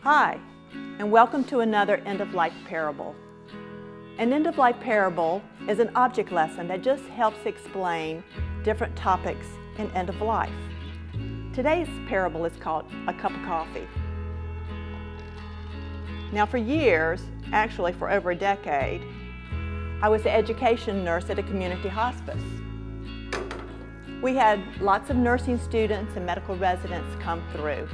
Hi, and welcome to another end-of-life parable. An end-of-life parable is an object lesson that just helps explain different topics in end-of-life. Today's parable is called A Cup of Coffee. Now for years, actually for over a decade, I was the education nurse at a community hospice. We had lots of nursing students and medical residents come through.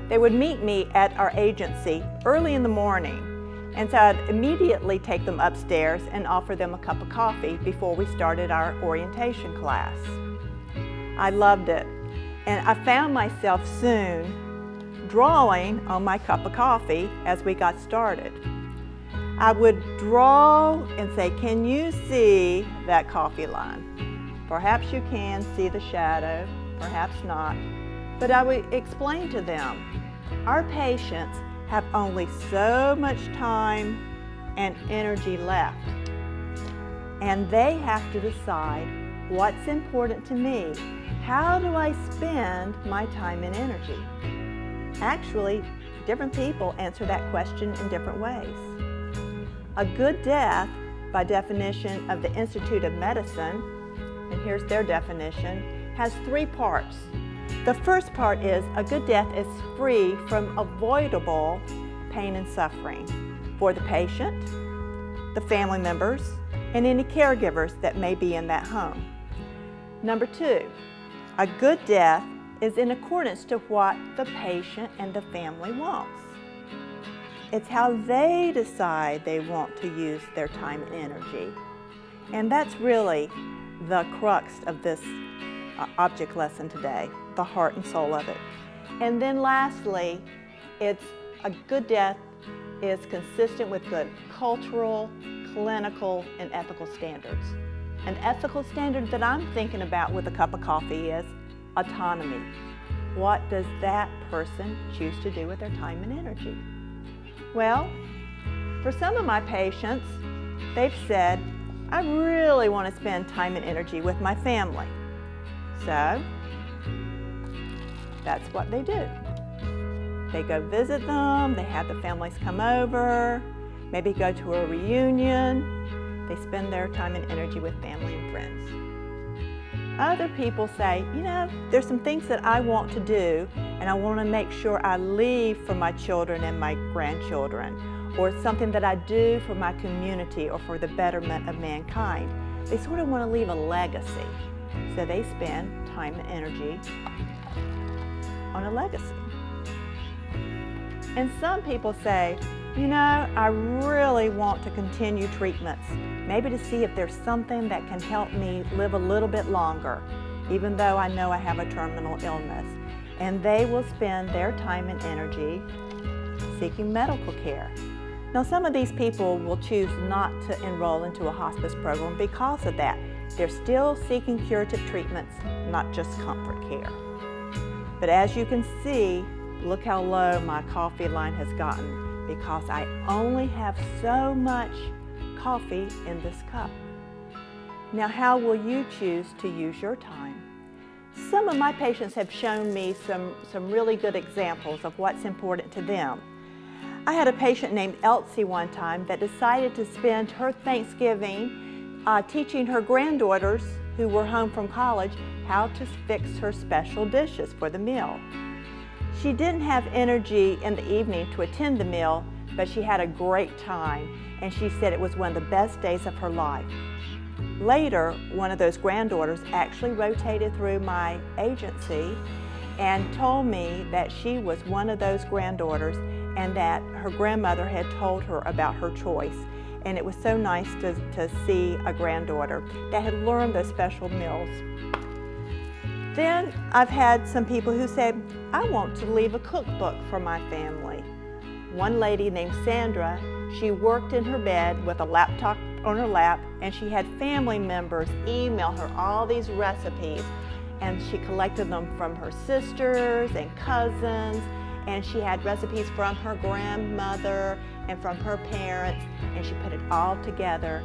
They would meet me at our agency early in the morning, and so I'd immediately take them upstairs and offer them a cup of coffee before we started our orientation class. I loved it, and I found myself soon drawing on my cup of coffee as we got started. I would draw and say, "Can you see that coffee line?" Perhaps you can see the shadow, perhaps not. But I would explain to them, our patients have only so much time and energy left. And they have to decide what's important to me. How do I spend my time and energy? Actually, different people answer that question in different ways. A good death, by definition of the Institute of Medicine, and here's their definition, has three parts. The first part is a good death is free from avoidable pain and suffering for the patient, the family members, and any caregivers that may be in that home. Number two, a good death is in accordance to what the patient and the family wants. It's how they decide they want to use their time and energy. And that's really the crux of this object lesson today, the heart and soul of it. And then lastly, it's a good death is consistent with good cultural, clinical, and ethical standards. An ethical standard that I'm thinking about with a cup of coffee is autonomy. What does that person choose to do with their time and energy? Well, for some of my patients, they've said, I really want to spend time and energy with my family. So, that's what they do. They go visit them, they have the families come over, maybe go to a reunion. They spend their time and energy with family and friends. Other people say, there's some things that I want to do, and I want to make sure I leave for my children and my grandchildren, or it's something that I do for my community or for the betterment of mankind. They sort of want to leave a legacy. So they spend time and energy on a legacy. And some people say, I really want to continue treatments, maybe to see if there's something that can help me live a little bit longer, even though I know I have a terminal illness. And they will spend their time and energy seeking medical care. Now, some of these people will choose not to enroll into a hospice program because of that. They're still seeking curative treatments, not just comfort care. But as you can see, look how low my coffee line has gotten because I only have so much coffee in this cup. Now, how will you choose to use your time? Some of my patients have shown me some really good examples of what's important to them. I had a patient named Elsie one time that decided to spend her Thanksgiving teaching her granddaughters who were home from college how to fix her special dishes for the meal. She didn't have energy in the evening to attend the meal, but she had a great time, and she said it was one of the best days of her life. Later, one of those granddaughters actually rotated through my agency and told me that she was one of those granddaughters and that her grandmother had told her about her choice. And it was so nice to see a granddaughter that had learned those special meals. Then I've had some people who said, I want to leave a cookbook for my family. One lady named Sandra, she worked in her bed with a laptop on her lap, and she had family members email her all these recipes, and she collected them from her sisters and cousins, and she had recipes from her grandmother and from her parents, and she put it all together,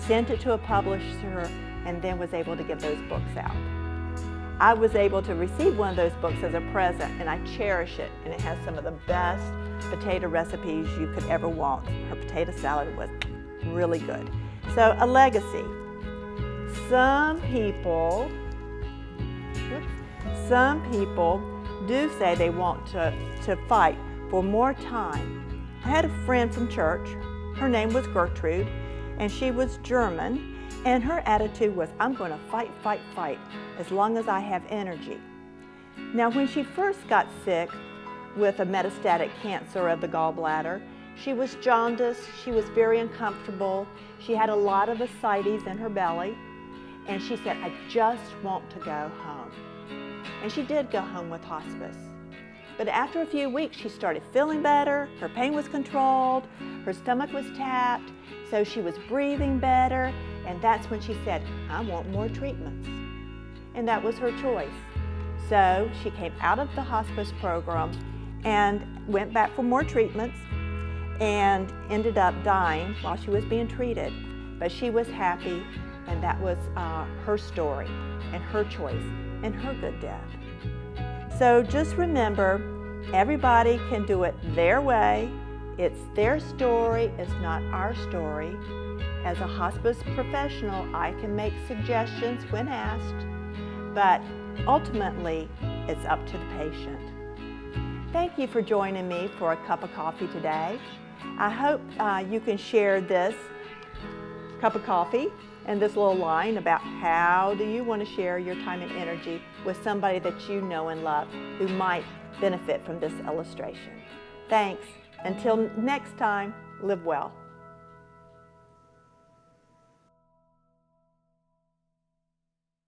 sent it to a publisher, and then was able to get those books out. I was able to receive one of those books as a present, and I cherish it, and it has some of the best potato recipes you could ever want. Her potato salad was really good. So, a legacy. Some people do say they want to fight for more time. I had a friend from church. Her name was Gertrude, and she was German, and her attitude was, I'm going to fight, fight, fight, as long as I have energy. Now, when she first got sick with a metastatic cancer of the gallbladder, she was jaundiced, she was very uncomfortable, she had a lot of ascites in her belly, and she said, I just want to go home. And she did go home with hospice. But after a few weeks, she started feeling better, her pain was controlled, her stomach was tapped, so she was breathing better, and that's when she said, I want more treatments. And that was her choice. So she came out of the hospice program and went back for more treatments and ended up dying while she was being treated. But she was happy, and that was her story and her choice and her good death. So just remember, everybody can do it their way. It's their story, it's not our story. As a hospice professional, I can make suggestions when asked, but ultimately, it's up to the patient. Thank you for joining me for a cup of coffee today. I hope you can share this cup of coffee and this little line about how do you want to share your time and energy with somebody that you know and love who might benefit from this illustration. Thanks. Until next time, live well.